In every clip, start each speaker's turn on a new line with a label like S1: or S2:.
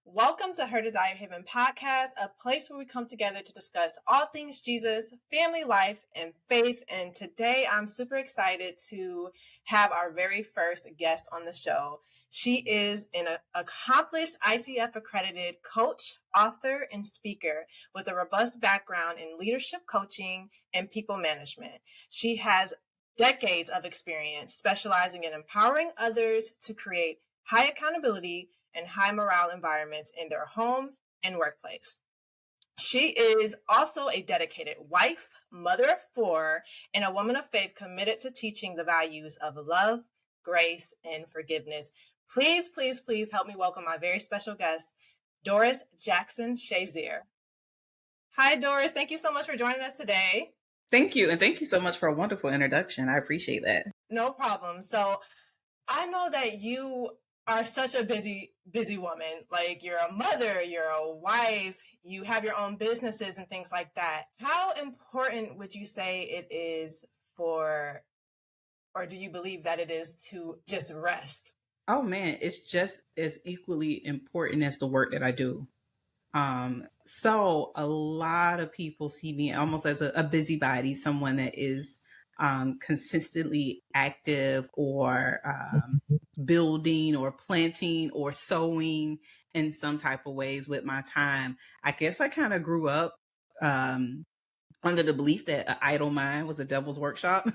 S1: Welcome to Her Desire Haven podcast, a place where we come together to discuss all things Jesus, family life, and faith. And today I'm super excited to have our very first guest on the show. She is an accomplished ICF accredited coach, author, and speaker with a robust background in leadership coaching and people management. She has decades of experience specializing in empowering others to create high accountability and high morale environments in their home and workplace. She is also a dedicated wife, mother of four, and a woman of faith committed to teaching the values of love, grace, and forgiveness. Please, please, please help me welcome my very special guest, Doris Jackson-Shazier. Hi, Doris. Thank you so much for joining us today.
S2: Thank you. And thank you so much for a wonderful introduction. I appreciate that.
S1: No problem. So I know that you are such a busy woman. Like, you're a mother, you're a wife, you have your own businesses and things like that. How important would you say it is or do you believe that it is to just rest?
S2: Oh man, it's just as equally important as the work that I do. So a lot of people see me almost as a busybody, someone that is consistently active or building or planting or sowing in some type of ways with my time. I guess I kind of grew up under the belief that an idle mind was a devil's workshop.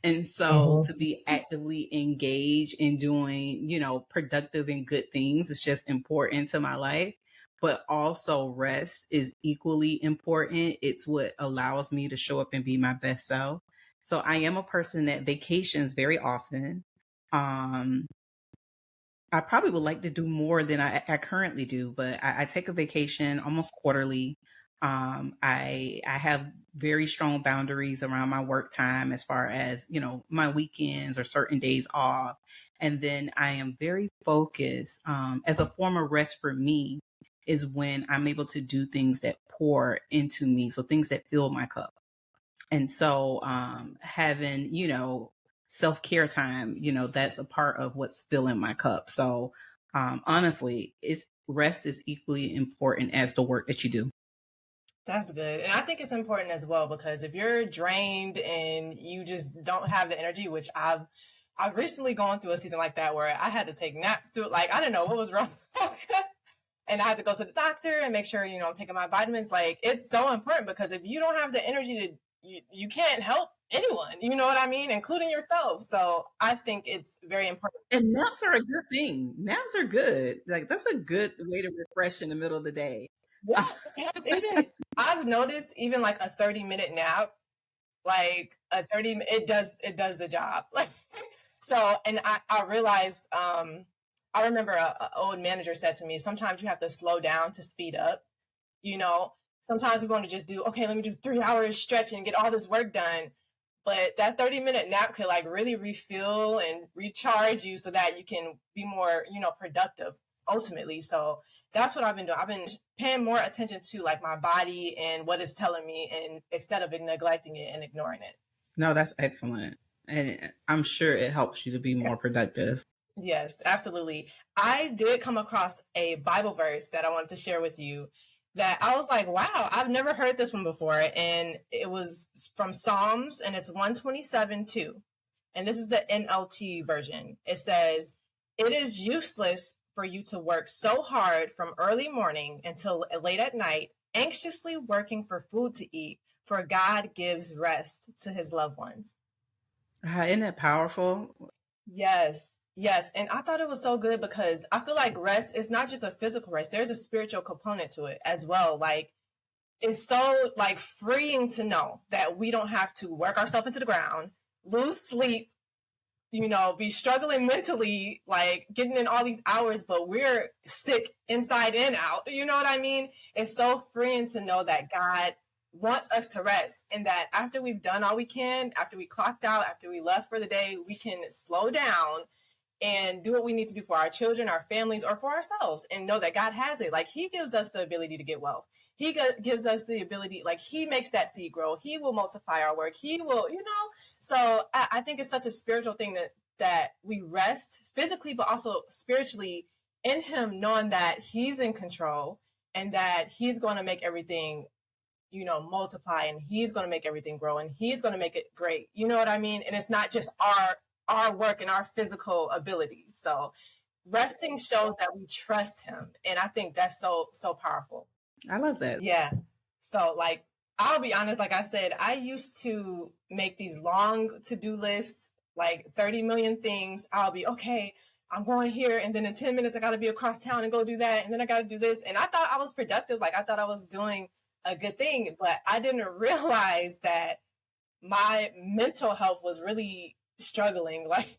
S2: And so to be actively engaged in doing, productive and good things is just important to my life. But also rest is equally important. It's what allows me to show up and be my best self. So I am a person that vacations very often. I probably would like to do more than I currently do, but I take a vacation almost quarterly. I have very strong boundaries around my work time as far as, my weekends or certain days off. And then I am very focused. As a form of rest for me is when I'm able to do things that pour into me. So things that fill my cup. And so having, self-care time, that's a part of what's filling my cup. So honestly, rest is equally important as the work that you do.
S1: That's good. And I think it's important as well, because if you're drained and you just don't have the energy, which I've recently gone through a season like that where I had to take naps through it. Like, I didn't know what was wrong. And I had to go to the doctor and make sure, I'm taking my vitamins. Like, it's so important, because if you don't have the energy you can't help anyone, you know what I mean? Including yourself. So I think it's very important.
S2: And naps are a good thing. Naps are good. Like, that's a good way to refresh in the middle of the day.
S1: Yeah, I've noticed even like a 30-minute nap, like it does the job. Like, so, and I realized, I remember a old manager said to me, sometimes you have to slow down to speed up. Sometimes we want to just let me do 3 hours stretching and get all this work done. But that 30-minute nap could like really refuel and recharge you so that you can be more, productive ultimately. So that's what I've been doing. I've been paying more attention to like my body and what it's telling me, and instead of neglecting it and ignoring it.
S2: No, that's excellent. And I'm sure it helps you to be more productive.
S1: Yes, absolutely. I did come across a Bible verse that I wanted to share with you that I was like, wow, I've never heard this one before. And it was from Psalms, and it's 127:2. And this is the NLT version. It says, "It is useless for you to work so hard from early morning until late at night, anxiously working for food to eat, for God gives rest to his loved ones."
S2: Isn't that powerful?
S1: Yes. Yes. And I thought it was so good, because I feel like rest is not just a physical rest. There's a spiritual component to it as well. Like, it's so like freeing to know that we don't have to work ourselves into the ground, lose sleep, be struggling mentally, like getting in all these hours, but we're sick inside and out. You know what I mean? It's so freeing to know that God wants us to rest, and that after we've done all we can, after we clocked out, after we left for the day, we can slow down and do what we need to do for our children, our families, or for ourselves, and know that God has it. Like, he gives us the ability to get wealth. He gives us the ability, like, he makes that seed grow. He will multiply our work. He will, So I think it's such a spiritual thing that we rest physically, but also spiritually, in him, knowing that he's in control and that he's going to make everything, multiply, and he's going to make everything grow, and he's going to make it great. You know what I mean? And it's not just our work and our physical abilities. So resting shows that we trust him. And I think that's so powerful.
S2: I love that.
S1: Yeah. So like, I'll be honest, like I said, I used to make these long to-do lists, like 30 million things. I'll be, okay, I'm going here. And then in 10 minutes, I got to be across town and go do that. And then I got to do this. And I thought I was productive. Like I thought I was doing a good thing, but I didn't realize that my mental health was really struggling. Like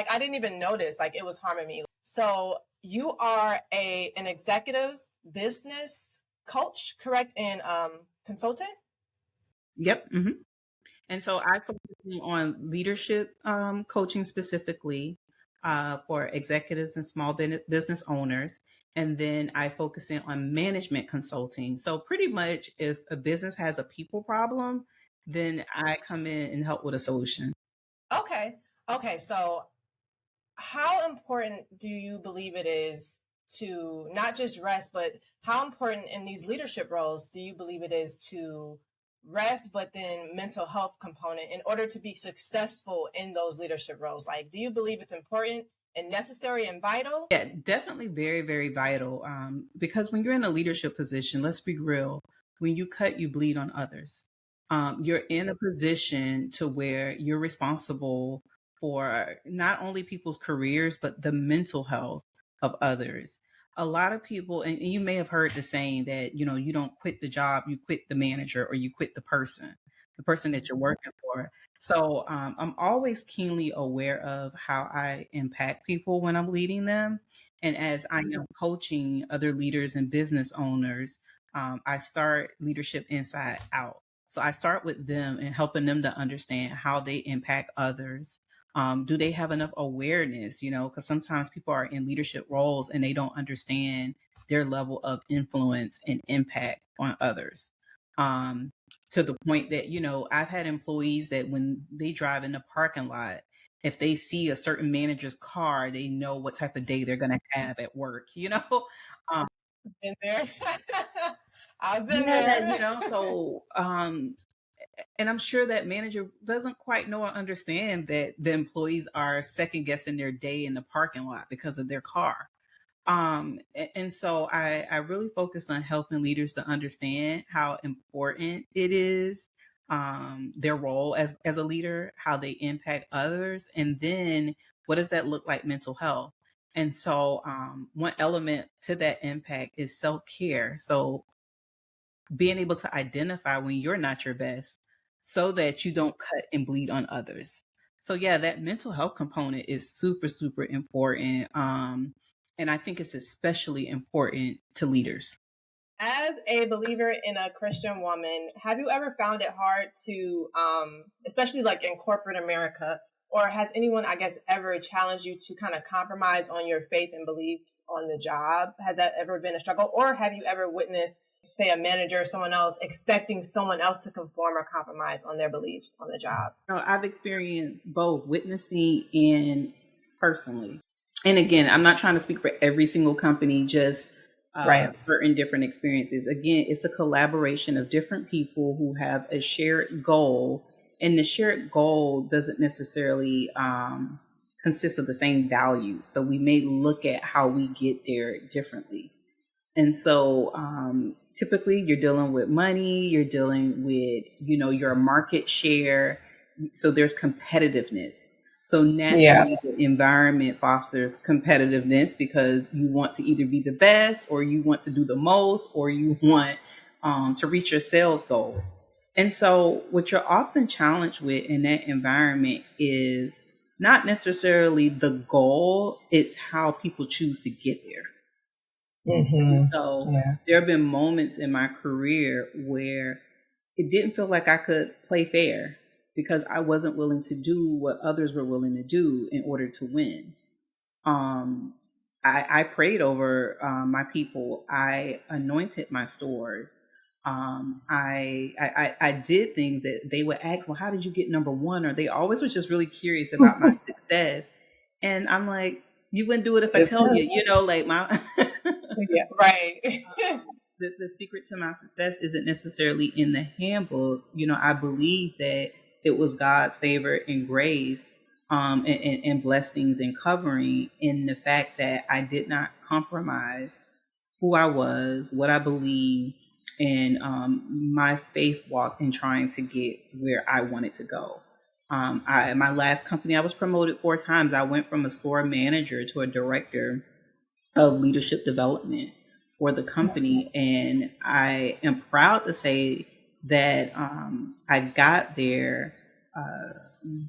S1: I didn't even notice, like it was harming me. So you are an executive business coach, correct? And consultant?
S2: Yep. Mm-hmm. And so I focus on leadership coaching specifically for executives and small business owners. And then I focus in on management consulting. So pretty much if a business has a people problem, then I come in and help with a solution.
S1: Okay. So how important do you believe it is to not just rest, but how important in these leadership roles do you believe it is to rest, but then mental health component in order to be successful in those leadership roles? Like, do you believe it's important and necessary and vital?
S2: Yeah, definitely very, very vital. Because when you're in a leadership position, let's be real, when you cut, you bleed on others. You're in a position to where you're responsible for not only people's careers, but the mental health of others. A lot of people, and you may have heard the saying that, you don't quit the job, you quit the manager, or you quit the person that you're working for. So I'm always keenly aware of how I impact people when I'm leading them. And as I am coaching other leaders and business owners, I start leadership inside out. So I start with them and helping them to understand how they impact others. Do they have enough awareness? Because sometimes people are in leadership roles and they don't understand their level of influence and impact on others. To the point that, I've had employees that when they drive in the parking lot, if they see a certain manager's car, they know what type of day they're going to have at work, Um,
S1: Been there. I've been
S2: yeah,
S1: there.
S2: so, and I'm sure that manager doesn't quite know or understand that the employees are second guessing their day in the parking lot because of their car. And so I really focus on helping leaders to understand how important it is, their role as a leader, how they impact others, and then what does that look like mental health? And so one element to that impact is self-care. So being able to identify when you're not your best so that you don't cut and bleed on others. So yeah, that mental health component is super, super important. And I think it's especially important to leaders.
S1: As a believer in a Christian woman, have you ever found it hard to, especially like in corporate America, or has anyone, I guess, ever challenged you to kind of compromise on your faith and beliefs on the job? Has that ever been a struggle? Or have you ever witnessed, say, a manager or someone else expecting someone else to conform or compromise on their beliefs on the job?
S2: I've experienced both witnessing and personally. And again, I'm not trying to speak for every single company, just
S1: Right.
S2: certain different experiences. Again, it's a collaboration of different people who have a shared goal, and the shared goal doesn't necessarily consist of the same values. So we may look at how we get there differently. And so typically you're dealing with money, you're dealing with, your market share. So there's competitiveness. So naturally, the environment fosters competitiveness because you want to either be the best or you want to do the most or you want to reach your sales goals. And so what you're often challenged with in that environment is not necessarily the goal, it's how people choose to get there.
S1: Mm-hmm.
S2: So there have been moments in my career where it didn't feel like I could play fair because I wasn't willing to do what others were willing to do in order to win. I prayed over my people. I anointed my stores. I did things that they would ask, well, how did you get number one? Or they always was just really curious about my success. And I'm like, You wouldn't do it if I
S1: It's
S2: tell you, you know, like my
S1: yeah, right.
S2: the secret to my success isn't necessarily in the handbook. You know, I believe that it was God's favor and grace, and blessings and covering in the fact that I did not compromise who I was, what I believe, and my faith walk in trying to get where I wanted to go. My last company, I was promoted 4 times. I went from a store manager to a director of leadership development for the company. And I am proud to say that I got there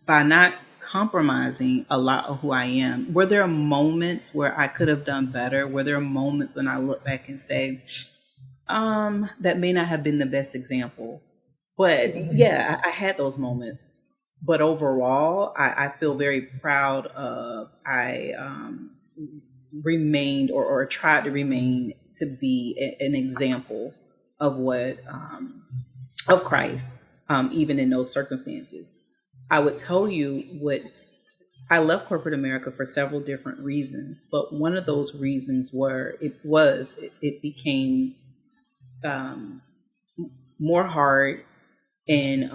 S2: by not compromising a lot of who I am. Were there moments where I could have done better? Were there moments when I look back and say, that may not have been the best example? But yeah, I had those moments. But overall, I feel very proud of I remained or tried to remain to be an example of what of Christ, even in those circumstances. I would tell you what I left corporate America for several different reasons, but one of those reasons it became more hard and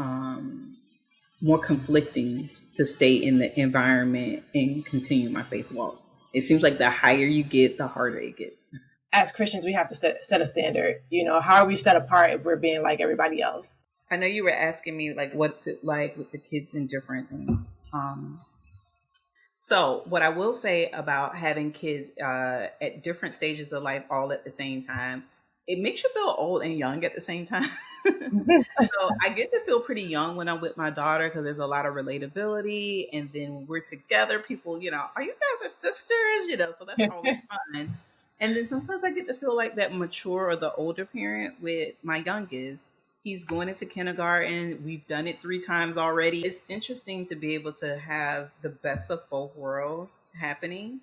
S2: more conflicting to stay in the environment and continue my faith walk. It seems like the higher you get, the harder it gets.
S1: As Christians, we have to set a standard. You know, how are we set apart if we're being like everybody else?
S2: I know you were asking me, like, what's it like with the kids and different things. So what I will say about having kids at different stages of life all at the same time, it makes you feel old and young at the same time. So I get to feel pretty young when I'm with my daughter because there's a lot of relatability. And then when we're together, people, you know, are you guys are sisters? You know, so that's always fun. And then sometimes I get to feel like that mature or the older parent with my youngest. He's going into kindergarten. We've done it 3 times already. It's interesting to be able to have the best of both worlds happening.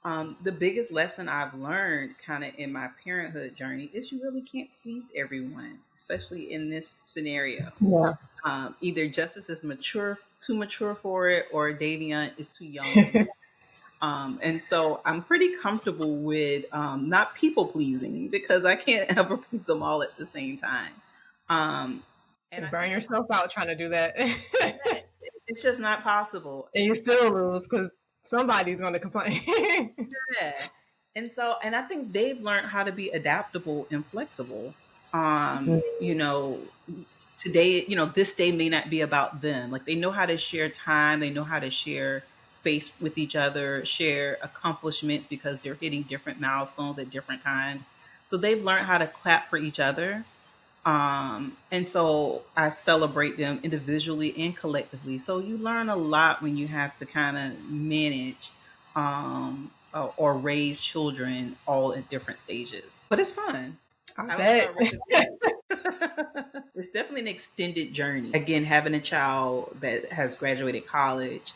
S2: The biggest lesson I've learned kind of in my parenthood journey is you really can't please everyone, especially in this scenario.
S1: Yeah.
S2: Either Justice is too mature for it, or Davion is too young. And so I'm pretty comfortable with not people pleasing because I can't ever please them all at the same time. And
S1: You
S2: I
S1: burn
S2: think
S1: yourself out trying to do that.
S2: it's just not possible.
S1: And you still lose because somebody's going to complain.
S2: Yeah. And I think they've learned how to be adaptable and flexible. You know, today, you know, this day may not be about them. Like they know how to share time, they know how to share space with each other, share accomplishments because they're hitting different milestones at different times. So they've learned how to clap for each other. And so I celebrate them individually and collectively. So you learn a lot when you have to kind of manage or raise children all at different stages. But it's fun.
S1: I
S2: I like
S1: bet.
S2: our relationship. It's definitely an extended journey. Again, having a child that has graduated college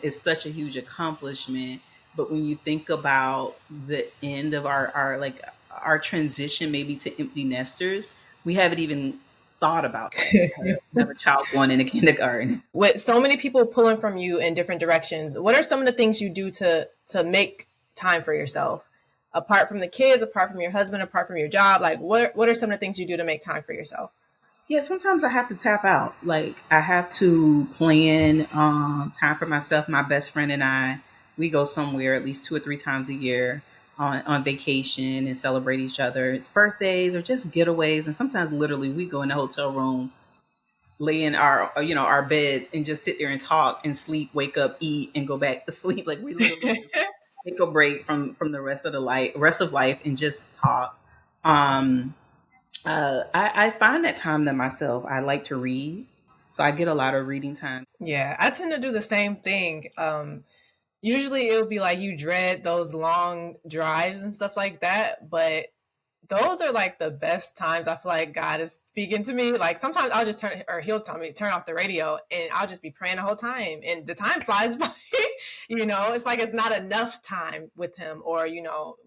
S2: is such a huge accomplishment. But when you think about the end of our transition maybe to empty nesters, we haven't even thought about that. We have a child going into kindergarten.
S1: With so many people pulling from you in different directions, what are some of the things you do to make time for yourself? Apart from the kids, apart from your husband, apart from your job, like what are some of the things you do to make time for yourself?
S2: Yeah, sometimes I have to tap out. Like I have to plan time for myself. My best friend and I, we go somewhere at least 2 or 3 times a year on vacation and celebrate each other. It's birthdays or just getaways, and sometimes literally we go in the hotel room, lay in our our beds, and just sit there and talk and sleep, wake up, eat, and go back to sleep. Like we literally just take a break from the rest of life, and just talk. Um, I find that time to myself. I like to read, so I get a lot of reading time.
S1: Yeah, I tend to do the same thing. Usually it would be like you dread those long drives and stuff like that, but those are like the best times I feel like God is speaking to me. Like sometimes I'll just he'll tell me turn off the radio, and I'll just be praying the whole time, and the time flies by. It's like it's not enough time with him, or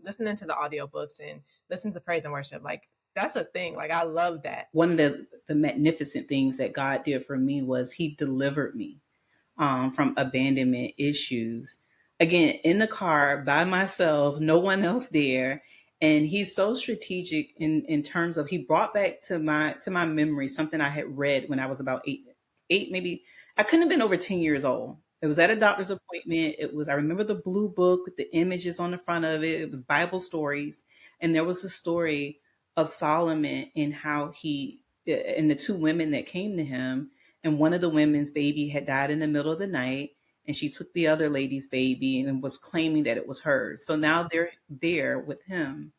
S1: listening to the audiobooks and listen to praise and worship. Like that's a thing. Like I love that.
S2: One of the magnificent things that God did for me was He delivered me from abandonment issues. again, in the car by myself, no one else there. And he's so strategic in terms of, he brought back to my memory something I had read when I was about eight, maybe I couldn't have been over 10 years old. It was at a doctor's appointment. It was, I remember the blue book with the images on the front of it. It was Bible stories. And there was a story of Solomon and how and the two women that came to him, and one of the women's baby had died in the middle of the night, and she took the other lady's baby and was claiming that it was hers. So now they're there with him,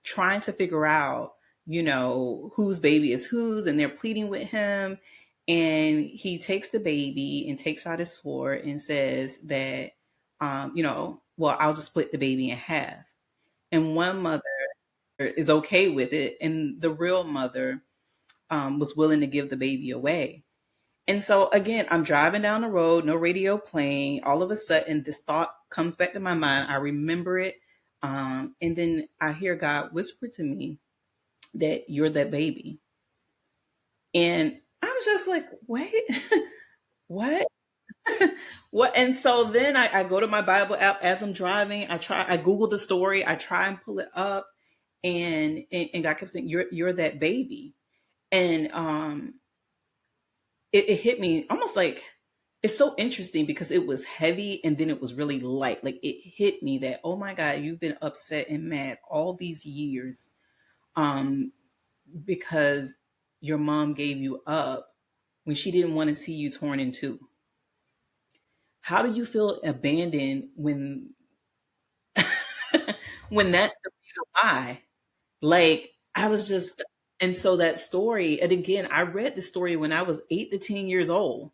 S2: trying to figure out, whose baby is whose, and they're pleading with him. And he takes the baby and takes out his sword and says that, well, I'll just split the baby in half. And one mother is okay with it, and the real mother was willing to give the baby away. And so again, I'm driving down the road, no radio playing. All of a sudden, this thought comes back to my mind. I remember it. And then I hear God whisper to me that you're that baby. And I was just like, wait, what? What? And so then I go to my Bible app as I'm driving. I Google the story. I try and pull it up. And God kept saying, you're that baby. And it hit me almost like, it's so interesting because it was heavy and then it was really light. Like, it hit me that, oh my God, you've been upset and mad all these years, um, because your mom gave you up when she didn't want to see you torn in two. How do you feel abandoned when when that's the reason why? Like, I was just, and so that story, and again, I read the story when I was 8 to 10 years old,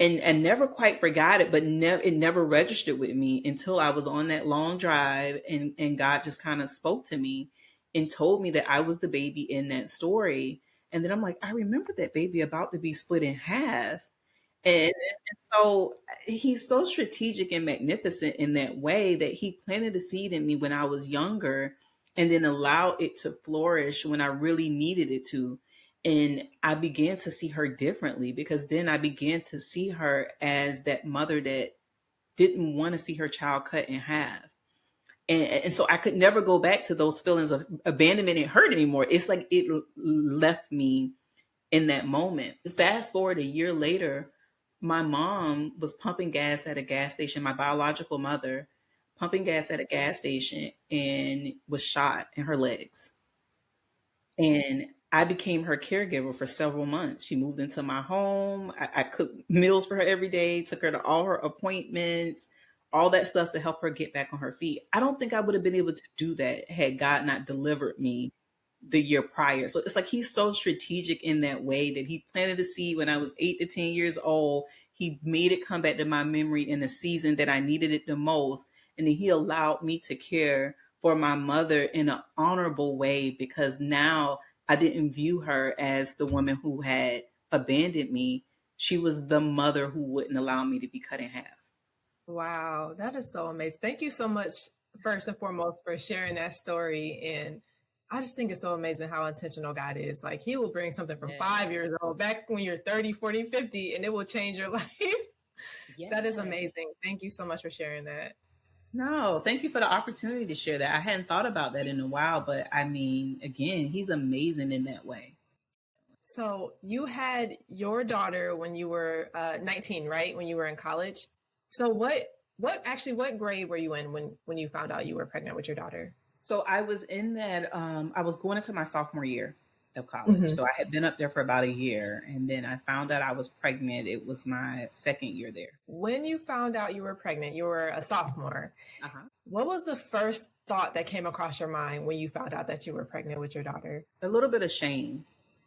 S2: and never quite forgot it, but it never registered with me until I was on that long drive, and God just kind of spoke to me and told me that I was the baby in that story. And then I'm like, I remember that baby about to be split in half. And so he's so strategic and magnificent in that way, that he planted a seed in me when I was younger and then allowed it to flourish when I really needed it to. And I began to see her differently, because then I began to see her as that mother that didn't want to see her child cut in half. And so I could never go back to those feelings of abandonment and hurt anymore. It's like it left me in that moment. Fast forward a year later, my mom was pumping gas at a gas station, my biological mother, pumping gas at a gas station, and was shot in her legs. And I became her caregiver for several months. She moved into my home. I cooked meals for her every day, took her to all her appointments, all that stuff to help her get back on her feet. I don't think I would have been able to do that had God not delivered me the year prior. So it's like he's so strategic in that way, that he planted a seed when I was 8 to 10 years old. He made it come back to my memory in a season that I needed it the most. And then he allowed me to care for my mother in an honorable way, because now I didn't view her as the woman who had abandoned me. She was the mother who wouldn't allow me to be cut in half.
S1: Wow, that is so amazing. Thank you so much, first and foremost, for sharing that story. And I just think it's so amazing how intentional God is. Like, he will bring something from
S2: Yeah.
S1: 5 years old back when you're 30, 40, 50, and it will change your life.
S2: Yeah.
S1: That is amazing. Thank you so much for sharing that.
S2: No, thank you for the opportunity to share that. I hadn't thought about that in a while, but I mean, again, he's amazing in that way.
S1: So you had your daughter when you were 19, right? When you were in college. So what grade were you in when you found out you were pregnant with your daughter?
S2: So I was in that, I was going into my sophomore year of college.
S1: Mm-hmm.
S2: So I had been up there for about a year, and then I found out I was pregnant. It was my second year there.
S1: When you found out you were pregnant, you were a sophomore.
S2: Uh-huh.
S1: What was the first thought that came across your mind when you found out that you were pregnant with your daughter?
S2: A little bit of shame,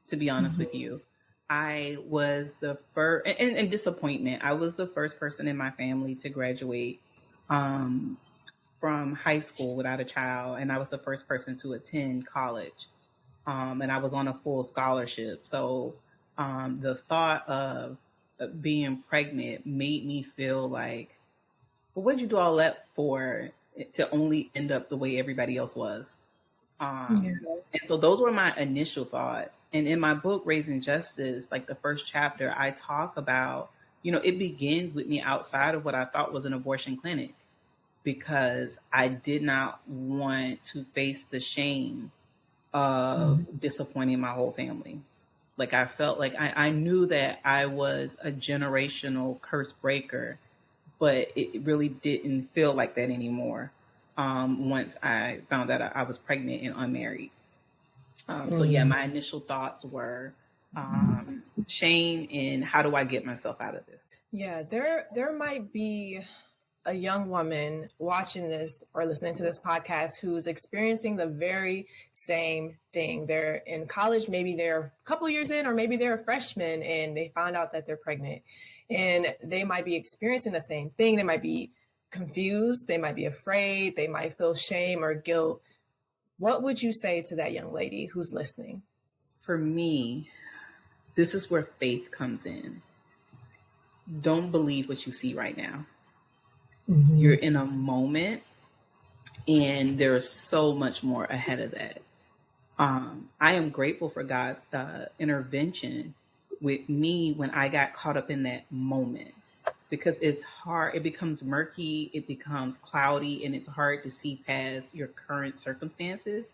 S2: to be honest
S1: Mm-hmm.
S2: with you. I was the first, and disappointment. I was the first person in my family to graduate from high school without a child, and I was the first person to attend college. And I was on a full scholarship. So the thought of being pregnant made me feel like, well, what'd you do all that for, to only end up the way everybody else was?
S1: Yeah.
S2: And so those were my initial thoughts. And in my book, Raising Justice, like the first chapter, I talk about it begins with me outside of what I thought was an abortion clinic, because I did not want to face the shame of disappointing my whole family. Like, I felt like I knew that I was a generational curse breaker, but it really didn't feel like that anymore once I found out I was pregnant and unmarried. So yeah, my initial thoughts were shame and how do I get myself out of this?
S1: Yeah, there might be a young woman watching this or listening to this podcast who's experiencing the very same thing. They're in college, maybe they're a couple years in, or maybe they're a freshman and they found out that they're pregnant, and they might be experiencing the same thing. They might be confused, they might be afraid, they might feel shame or guilt. What would you say to that young lady who's listening?
S2: For me, this is where faith comes in. Don't believe what you see right now. You're in a moment, and there's so much more ahead of that. I am grateful for God's intervention with me when I got caught up in that moment, because it's hard. It becomes murky, it becomes cloudy, and it's hard to see past your current circumstances.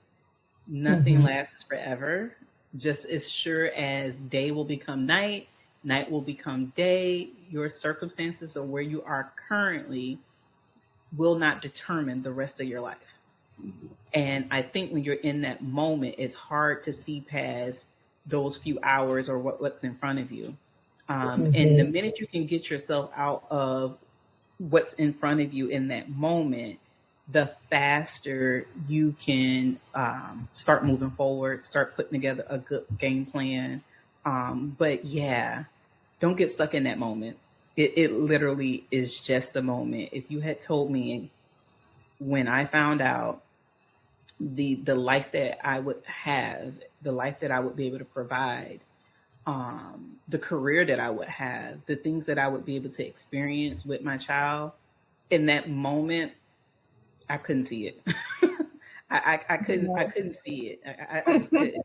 S2: Nothing lasts forever. Just as sure as day will become night, night will become day, your circumstances or where you are currently will not determine the rest of your life. And I think when you're in that moment, it's hard to see past those few hours or what's in front of you. And the minute you can get yourself out of what's in front of you in that moment, the faster you can start moving forward, start putting together a good game plan. But yeah, don't get stuck in that moment. It literally is just a moment. If you had told me when I found out the life that I would have, the life that I would be able to provide, the career that I would have, the things that I would be able to experience with my child, in that moment, I couldn't see it. I couldn't see it. I just couldn't.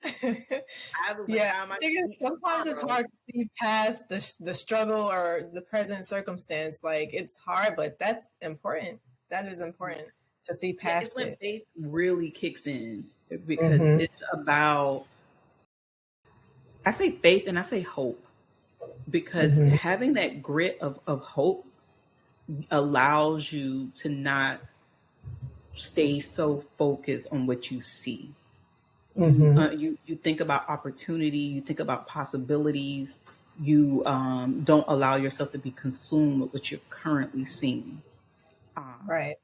S1: I think sometimes it's hard to see past the struggle or the present circumstance. Like, it's hard, but that's important. That is important to see past
S2: it's when
S1: it.
S2: faith really kicks in, because it's about, I say faith and I say hope, because having that grit of hope allows you to not stay so focused on what you see. You think about opportunity, you think about possibilities, you don't allow yourself to be consumed with what you're currently seeing.
S1: Right.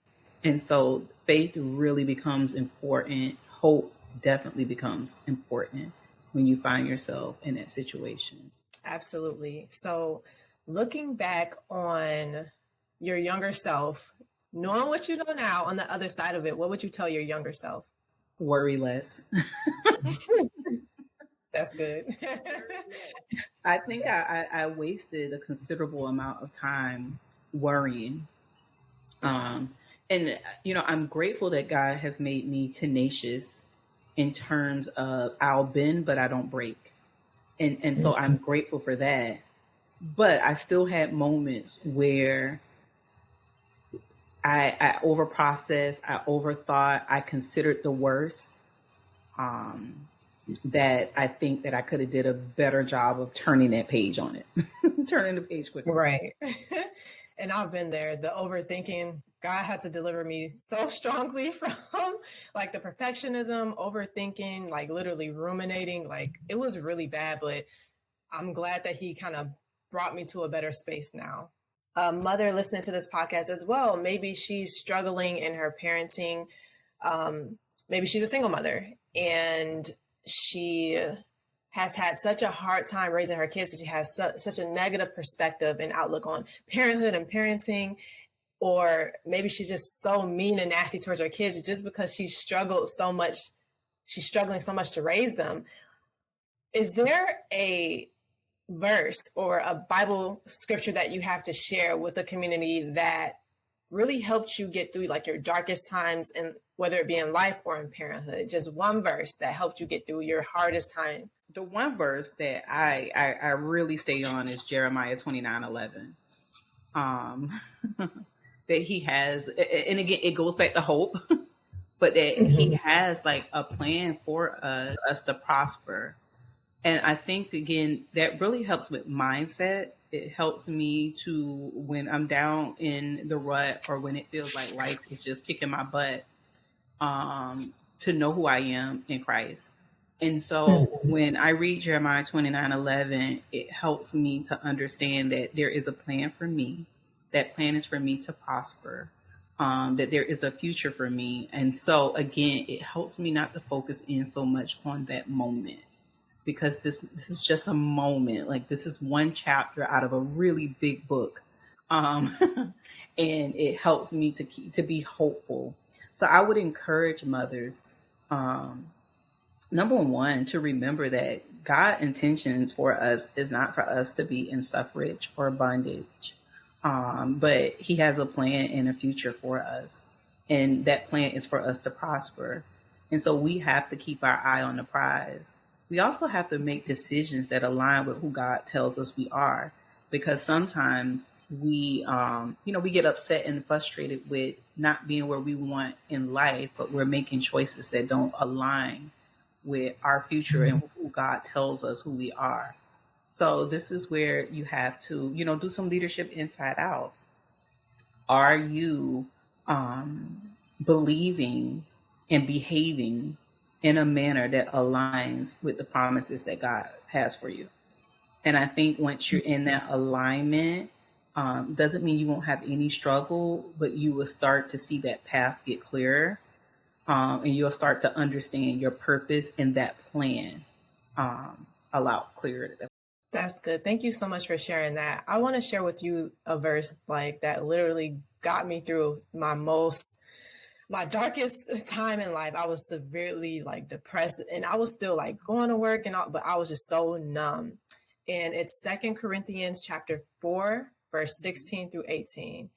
S2: And so faith really becomes important. Hope definitely becomes important when you find yourself in that situation.
S1: Absolutely. So looking back on your younger self, knowing what you know now on the other side of it, what would you tell your younger self?
S2: Worry less.
S1: That's good.
S2: I think I wasted a considerable amount of time worrying. And, I'm grateful that God has made me tenacious in terms of I'll bend, but I don't break. And so I'm grateful for that. But I still had moments where I overprocessed, I overthought, I considered the worst. That I think that I could have did a better job of turning that page on it, turning the page quickly.
S1: Right. And I've been there, the overthinking. God had to deliver me so strongly from like the perfectionism, overthinking, like literally ruminating. Like, it was really bad, but I'm glad that he kind of brought me to a better space now. A mother listening to this podcast as well, maybe she's struggling in her parenting. Maybe she's a single mother and she has had such a hard time raising her kids because she has such a negative perspective and outlook on parenthood and parenting. Or maybe she's just so mean and nasty towards her kids just because she's struggling so much to raise them. Is there a verse or a Bible scripture that you have to share with the community that really helped you get through like your darkest times, and whether it be in life or in parenthood? Just one verse that helped you get through your hardest time.
S2: The one verse that I really stay on is Jeremiah 29:11. Um, that he has, and again, it goes back to hope, but that he has like a plan for us to prosper. And I think, again, that really helps with mindset. It helps me to, when I'm down in the rut or when it feels like life is just kicking my butt, to know who I am in Christ. And so when I read Jeremiah 29:11, it helps me to understand that there is a plan for me. That plan is for me to prosper, that there is a future for me. And so, again, it helps me not to focus in so much on that moment, because this is just a moment. Like, this is one chapter out of a really big book. And it helps me to be hopeful. So I would encourage mothers, number one, to remember that God's intentions for us is not for us to be in suffrage or bondage, but He has a plan and a future for us. And that plan is for us to prosper. And so we have to keep our eye on the prize. We also have to make decisions that align with who God tells us we are, because sometimes we get upset and frustrated with not being where we want in life, but we're making choices that don't align with our future and who God tells us who we are. So this is where you have to, do some leadership inside out. Are you believing and behaving in a manner that aligns with the promises that God has for you? And I think once you're in that alignment, doesn't mean you won't have any struggle, but you will start to see that path get clearer. And you'll start to understand your purpose and that plan a lot clearer.
S1: That's good. Thank you so much for sharing that. I want to share with you a verse like that literally got me through my darkest time in life. I was severely like depressed, and I was still like going to work and all, but I was just so numb. And it's 2 Corinthians chapter 4, verse 16 through 18.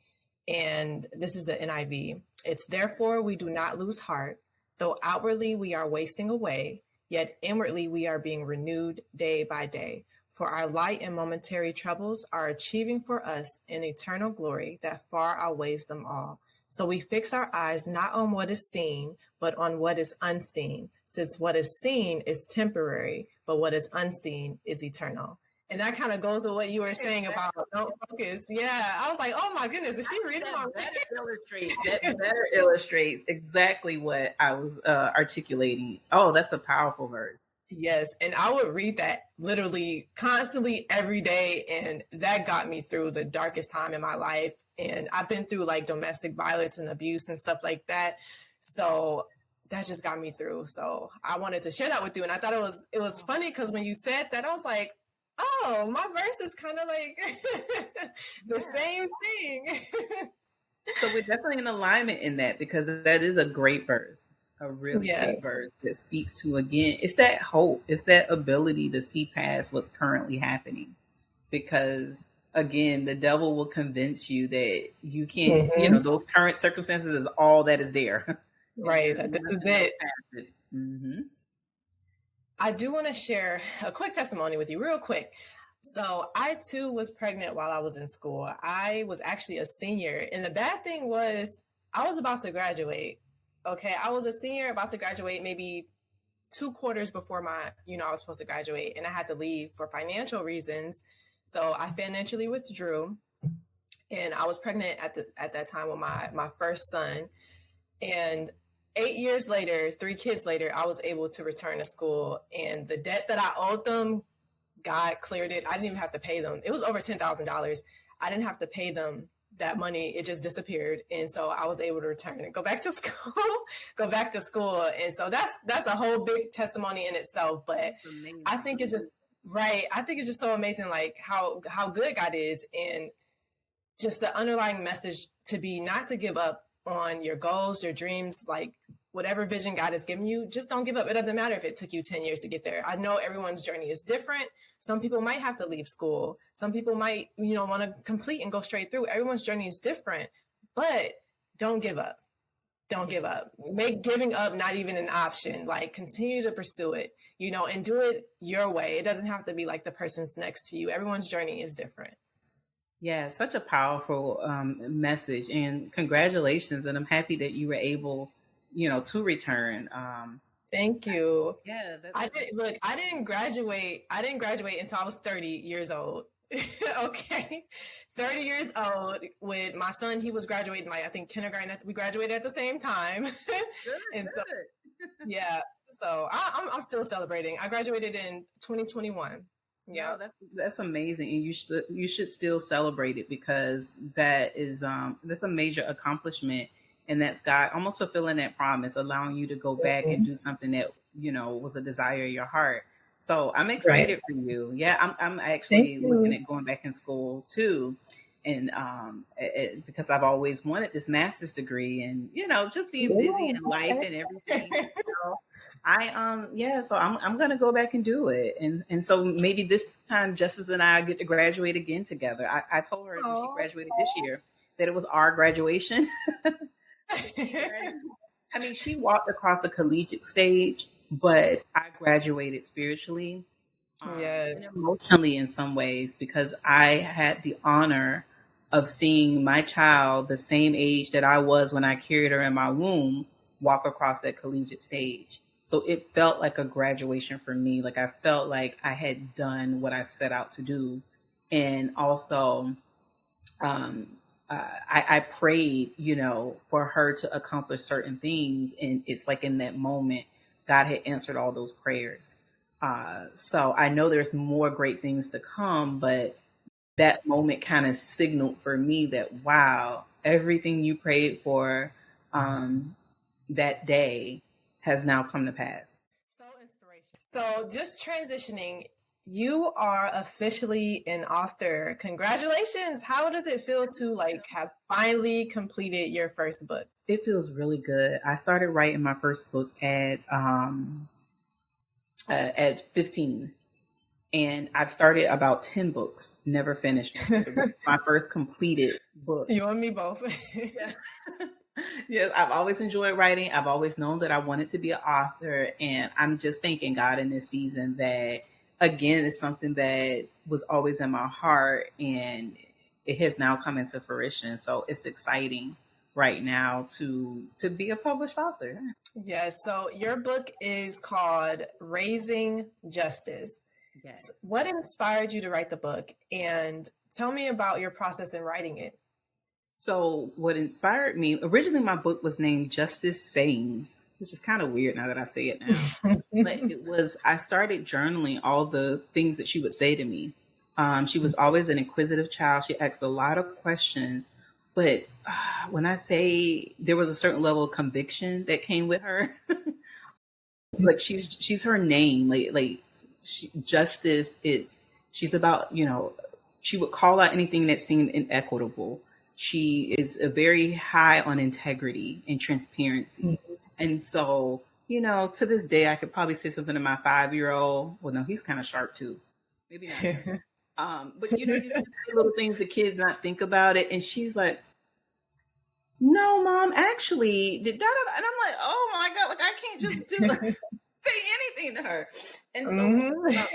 S1: And this is the NIV. It's, therefore we do not lose heart, though outwardly we are wasting away, yet inwardly we are being renewed day by day. For our light and momentary troubles are achieving for us an eternal glory that far outweighs them all. So we fix our eyes not on what is seen, but on what is unseen, since what is seen is temporary, but what is unseen is eternal. And that kind of goes with what you were saying about don't focus. Yeah, I was like, oh my goodness, is she reading my
S2: That better illustrates exactly what I was articulating. Oh, that's a powerful verse.
S1: Yes, and I would read that literally constantly every day, and that got me through the darkest time in my life. And I've been through like domestic violence and abuse and stuff like that. So that just got me through. So I wanted to share that with you. And I thought it was funny because when you said that, I was like, oh, my verse is kind of like the same thing.
S2: So we're definitely in alignment in that, because that is a great verse, a really great verse that speaks to, again, it's that hope. It's that ability to see past what's currently happening. Because, again, the devil will convince you that you can't, those current circumstances is all that is there.
S1: Right. This is it.
S2: Mm-hmm.
S1: I do want to share a quick testimony with you real quick. So I too was pregnant while I was in school. I was actually a senior. And the bad thing was I was about to graduate. Okay. I was a senior about to graduate maybe 2 quarters before I was supposed to graduate, and I had to leave for financial reasons. So I financially withdrew, and I was pregnant at that time with my first son. And 8 years later, 3 kids later, I was able to return to school, and the debt that I owed them, God cleared it. I didn't even have to pay them. It was over $10,000. I didn't have to pay them that money. It just disappeared. And so I was able to return and go back to school, And so that's a whole big testimony in itself. But I think it's just right. I think it's just so amazing, like how good God is, and just the underlying message to be not to give up on your goals, your dreams, like whatever vision God has given you, just don't give up. It doesn't matter if it took you 10 years to get there. I know everyone's journey is different. Some people might have to leave school. Some people might, want to complete and go straight through. Everyone's journey is different, but don't give up. Don't give up. Make giving up not even an option. Like, continue to pursue it, you know, and do it your way. It doesn't have to be like the person's next to you. Everyone's journey is different.
S2: Yeah, such a powerful message, and congratulations. And I'm happy that you were able, to return.
S1: Thank you.
S2: Yeah, that,
S1: I didn't graduate. I didn't graduate until I was 30 years old. Okay. 30 years old with my son. He was graduating, like, I think kindergarten. We graduated at the same time.
S2: good,
S1: And so,
S2: good.
S1: yeah. So I'm still celebrating. I graduated in 2021. Yeah.
S2: No, that's amazing, and you should still celebrate it, because that's a major accomplishment, and that's God almost fulfilling that promise, allowing you to go back and do something that was a desire of your heart. So I'm excited
S1: Right.
S2: for you. Yeah, I'm
S1: Thank
S2: actually looking
S1: you.
S2: at going back in school too, and because I've always wanted this master's degree, and just being busy in life and everything. So I'm gonna go back and do it, and so maybe this time Justice and I get to graduate again together. I told her when she graduated this year that it was our graduation. I mean, she walked across a collegiate stage, but I graduated spiritually,
S1: Yes.
S2: and emotionally in some ways, because I had the honor of seeing my child, the same age that I was when I carried her in my womb, walk across that collegiate stage. So it felt like a graduation for me. Like, I felt like I had done what I set out to do. And also, um, I prayed, for her to accomplish certain things. And it's like in that moment, God had answered all those prayers. So I know there's more great things to come, but that moment kind of signaled for me that, wow, everything you prayed for that day has now come to pass.
S1: So inspirational. So just transitioning, you are officially an author. Congratulations. How does it feel to have finally completed your first book?
S2: It feels really good. I started writing my first book at 15. And I've started about 10 books, never finished them. So this is my first completed book.
S1: You and me both.
S2: Yeah. Yes, I've always enjoyed writing. I've always known that I wanted to be an author. And I'm just thanking God in this season that, again, it's something that was always in my heart, and it has now come into fruition. So it's exciting right now to be a published author.
S1: Yes. So your book is called Raising Justice.
S2: Yes.
S1: What inspired you to write the book? And tell me about your process in writing it.
S2: So what inspired me, originally my book was named Justice Sayings, which is kind of weird now that I say it now. But I started journaling all the things that she would say to me. She was always an inquisitive child. She asked a lot of questions. But when I say there was a certain level of conviction that came with her, like she's her name, justice she's about, she would call out anything that seemed inequitable. She is a very high on integrity and transparency. Mm-hmm. And so, to this day, I could probably say something to my 5-year-old. Well, no, he's kind of sharp too. Maybe not. But, you just say little things the kids not think about it. And she's like, no, Mom, actually, and I'm like, oh my God, I can't just say anything to her. And so at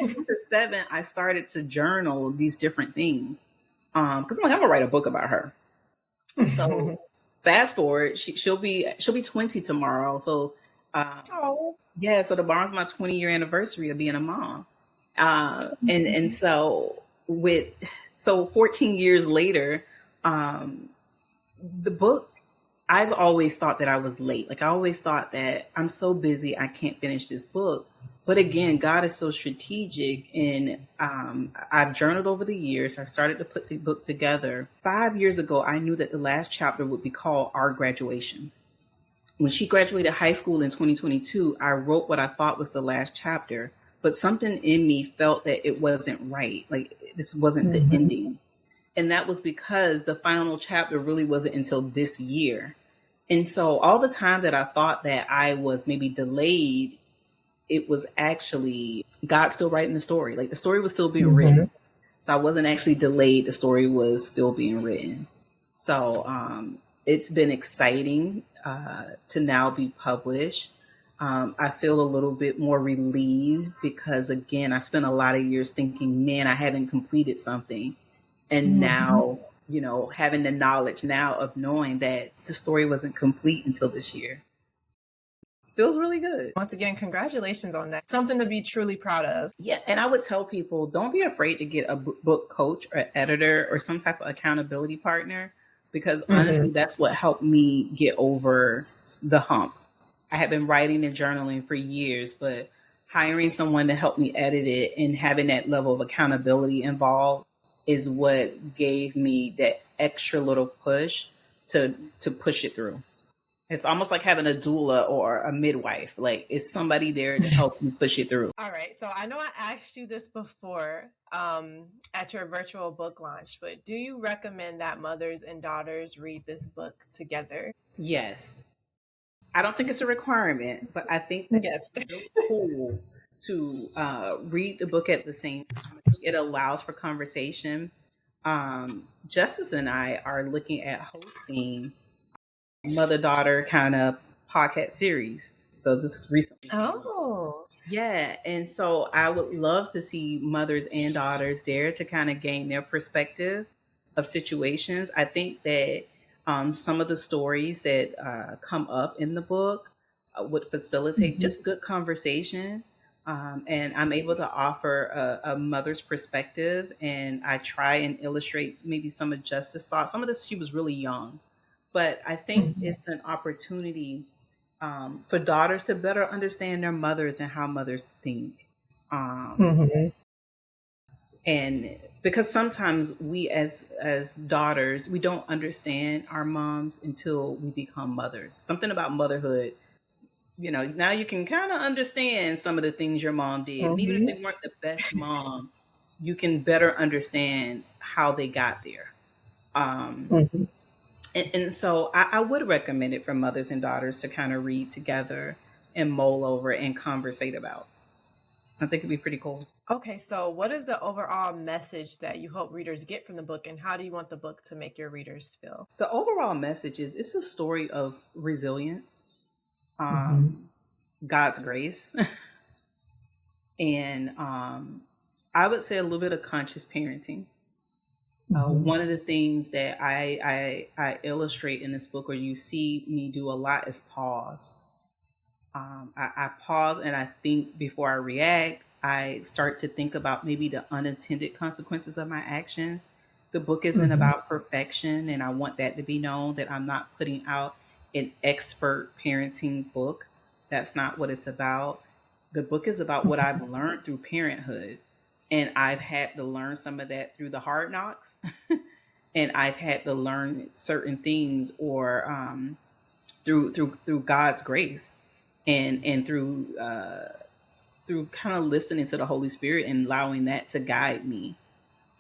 S2: 7, I started to journal these different things. Because I'm gonna write a book about her. So fast forward, she'll be 20 tomorrow. So yeah, so tomorrow's my 20-year anniversary of being a mom. And so 14 years later, the book, I've always thought that I was late. I always thought that I'm so busy, I can't finish this book. But again, God is so strategic, and I've journaled over the years. I started to put the book together. 5 years ago, I knew that the last chapter would be called Our Graduation. When she graduated high school in 2022, I wrote what I thought was the last chapter, but something in me felt that it wasn't right. This wasn't the ending. And that was because the final chapter really wasn't until this year. And so all the time that I thought that I was maybe delayed, it was actually God still writing the story. The story was still being written. So I wasn't actually delayed. The story was still being written. So It's been exciting to now be published. I feel a little bit more relieved because, again, I spent a lot of years thinking, man, I haven't completed something. And now, having the knowledge now of knowing that the story wasn't complete until this year feels really good.
S1: Once again, congratulations on that. Something to be truly proud of.
S2: Yeah, and I would tell people, don't be afraid to get a book coach or editor or some type of accountability partner, because honestly, that's what helped me get over the hump. I had been writing and journaling for years, but hiring someone to help me edit it and having that level of accountability involved is what gave me that extra little push to push it through. It's almost like having a doula or a midwife. Like, it's somebody there to help you push it through.
S1: All right. So I know I asked you this before at your virtual book launch, but do you recommend that mothers and daughters read this book together?
S2: Yes. I don't think it's a requirement, but I think that
S1: Yes.
S2: it's so cool to read the book at the same time. I think it allows for conversation. Justice and I are looking at hosting mother-daughter kind of podcast series. So this is recently.
S1: Oh.
S2: Yeah. And so I would love to see mothers and daughters there to kind of gain their perspective of situations. I think that some of the stories that come up in the book would facilitate just good conversation. And I'm able to offer a mother's perspective, and I try and illustrate maybe some of Justice's thoughts. Some of this, she was really young, but I think it's an opportunity for daughters to better understand their mothers and how mothers think. And because sometimes we as daughters, we don't understand our moms until we become mothers. Something about motherhood, now you can kind of understand some of the things your mom did. And even if they weren't the best mom, you can better understand how they got there. And so I would recommend it for mothers and daughters to kind of read together and mull over and conversate about. I think it'd be pretty cool.
S1: Okay, so what is the overall message that you hope readers get from the book, and how do you want the book to make your readers feel?
S2: The overall message is it's a story of resilience, God's grace, and I would say a little bit of conscious parenting. One of the things that I illustrate in this book, or you see me do a lot, is pause. I pause and I think before I react. I start to think about maybe the unintended consequences of my actions. The book isn't about perfection, and I want that to be known, that I'm not putting out an expert parenting book. That's not what it's about. The book is about what I've learned through parenthood. And I've had to learn some of that through the hard knocks. And I've had to learn certain things or through God's grace and through kind of listening to the Holy Spirit and allowing that to guide me.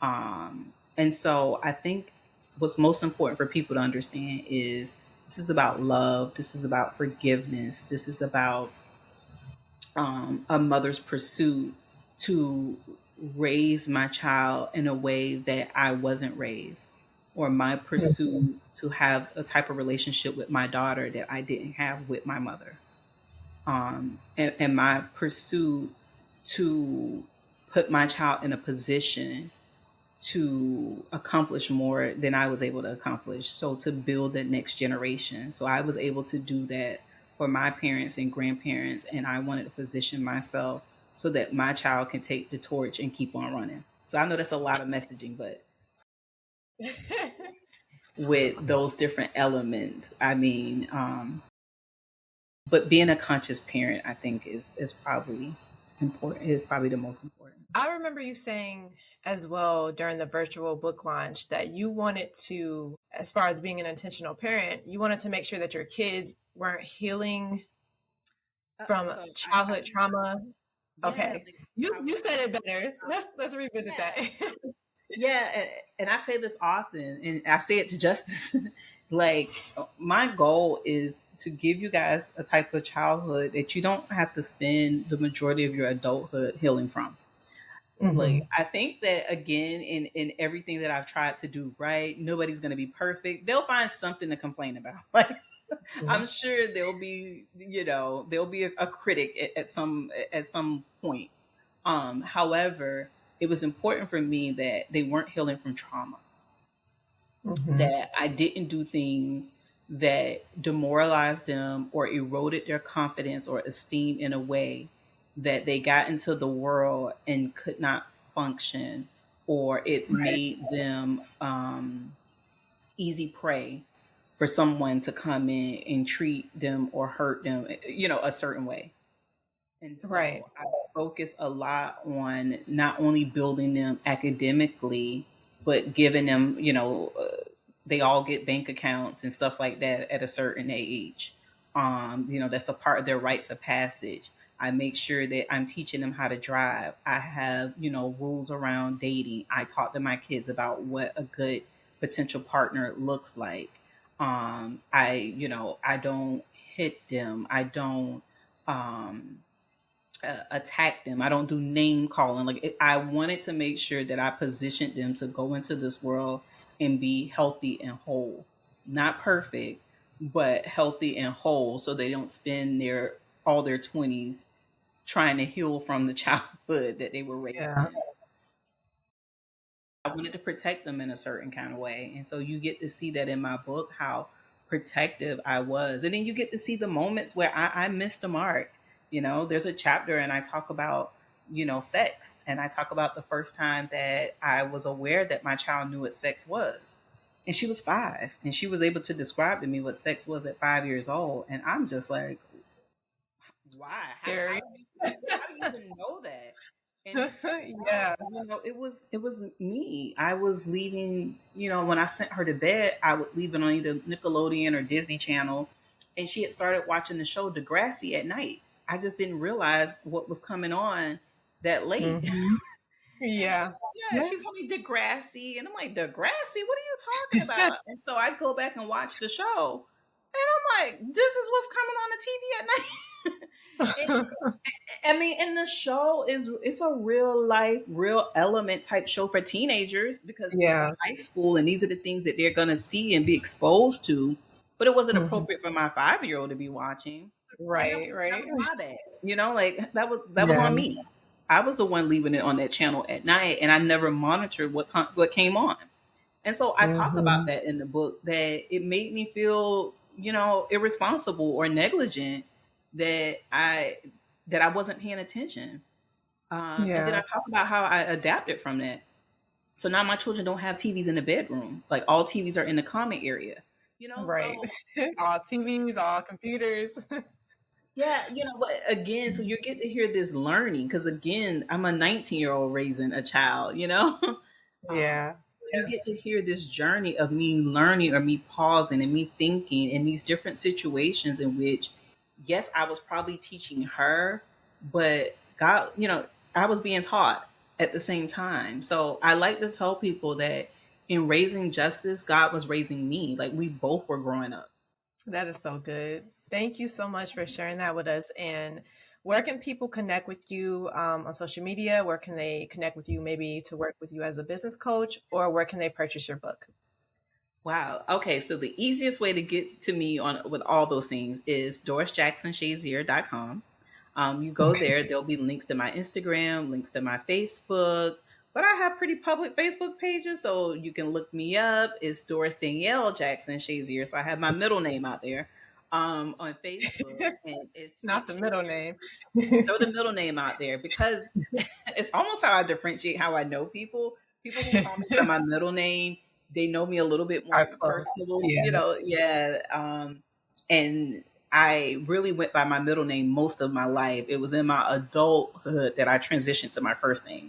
S2: And so I think what's most important for people to understand is this is about love. This is about forgiveness. This is about a mother's pursuit to raise my child in a way that I wasn't raised, or my pursuit to have a type of relationship with my daughter that I didn't have with my mother. And my pursuit to put my child in a position to accomplish more than I was able to accomplish. So to build the next generation. So I was able to do that for my parents and grandparents. And I wanted to position myself so that my child can take the torch and keep on running. So I know that's a lot of messaging, but with those different elements, I mean, but being a conscious parent, I think is probably important, is probably the most important.
S1: I remember you saying as well during the virtual book launch that you wanted to, as far as being an intentional parent, you wanted to make sure that your kids weren't healing from childhood trauma. Okay. You said it better. Let's revisit that.
S2: Yeah, and I say this often, and I say it to Justice. Like, my goal is to give you guys a type of childhood that you don't have to spend the majority of your adulthood healing from. Like, I think that again, in everything that I've tried to do right, nobody's going to be perfect. They'll find something to complain about. Like, I'm sure there'll be, there'll be a critic at some point. However, it was important for me that they weren't healing from trauma, that I didn't do things that demoralized them or eroded their confidence or esteem in a way that they got into the world and could not function, or it made them easy prey for someone to come in and treat them or hurt them, a certain way. And
S1: Right.
S2: so I focus a lot on not only building them academically, but giving them, they all get bank accounts and stuff like that at a certain age. That's a part of their rites of passage. I make sure that I'm teaching them how to drive. I have, rules around dating. I talk to my kids about what a good potential partner looks like. I don't hit them. I don't, attack them. I don't do name calling. I wanted to make sure that I positioned them to go into this world and be healthy and whole. Not perfect, but healthy and whole, so they don't spend all their 20s trying to heal from the childhood that they were raised
S1: Yeah.
S2: in. I wanted to protect them in a certain kind of way. And so you get to see that in my book, how protective I was. And then you get to see the moments where I missed the mark. There's a chapter and I talk about, sex. And I talk about the first time that I was aware that my child knew what sex was. And she was 5 and she was able to describe to me what sex was at 5 years old. And I'm just like, why?
S1: Scary.
S2: How do you even know that? And it turns
S1: Yeah.
S2: out, it was me. I was leaving, when I sent her to bed, I would leave it on either Nickelodeon or Disney Channel. And she had started watching the show Degrassi at night. I just didn't realize what was coming on that late. And
S1: Yeah.
S2: she told me Degrassi. And I'm like, Degrassi? What are you talking about? And so I go back and watch the show. And I'm like, this is what's coming on the TV at night. I mean, and the show it's a real life, real element type show for teenagers because it's a
S1: Yeah.
S2: high school and these are the things that they're gonna see and be exposed to. But it wasn't appropriate for my 5-year-old to be watching. And that
S1: Right.
S2: was that
S1: Right.
S2: was my bad. Like that was
S1: Yeah.
S2: on me. I was the one leaving it on that channel at night and I never monitored what came on. And so I talk about that in the book, that it made me feel, irresponsible or negligent, that I wasn't paying attention. And then I
S1: Yeah.
S2: talk about how I adapted from that. So now my children don't have TVs in the bedroom. Like all TVs are in the common area.
S1: Right.
S2: So
S1: All TVs, all computers.
S2: yeah, but again, so you get to hear this learning because again, I'm a 19-year-old raising a child.
S1: Yeah.
S2: You get to hear this journey of me learning or me pausing and me thinking in these different situations in which, yes, I was probably teaching her, but God, I was being taught at the same time. So I like to tell people that in raising justice, God was raising me. Like we both were growing up.
S1: That is so good. Thank you so much for sharing that with us. And where can people connect with you on social media? Where can they connect with you, maybe to work with you as a business coach, or where can they purchase your book?
S2: Wow. Okay. So the easiest way to get to me on with all those things is DorisJackson-Shazier.com. You go
S1: Okay.
S2: there, there'll be links to my Instagram, links to my Facebook, but I have pretty public Facebook pages, so you can look me up. It's Doris Danielle Jackson Shazier. So I have my middle name out there on Facebook, and it's
S1: Not the middle
S2: Shazier.
S1: name.
S2: Throw the middle name out there because it's almost how I differentiate how I know people. People who call me by my middle name, they know me a little bit more
S1: Are close.
S2: personable,
S1: Yeah.
S2: yeah. And I really went by my middle name most of my life. It was in my adulthood that I transitioned to my first name.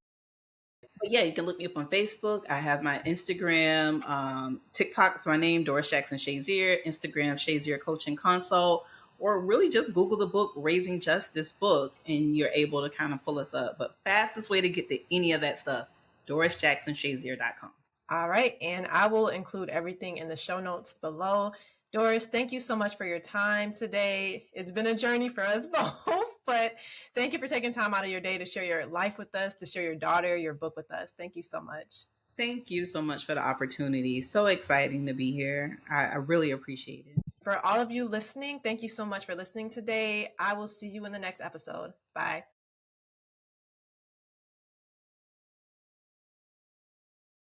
S2: But yeah, you can look me up on Facebook. I have my Instagram, TikTok is my name, Doris Jackson-Shazier, Instagram, Shazier Coaching Consult, or really just Google the book, Raising Justice book, and you're able to kind of pull us up. But fastest way to get to any of that stuff, DorisJacksonShazier.com.
S1: All right. And I will include everything in the show notes below. Doris, thank you so much for your time today. It's been a journey for us both. But thank you for taking time out of your day to share your life with us, to share your daughter, your book with us. Thank you so much.
S2: Thank you so much for the opportunity. So exciting to be here. I really appreciate it.
S1: For all of you listening, thank you so much for listening today. I will see you in the next episode. Bye.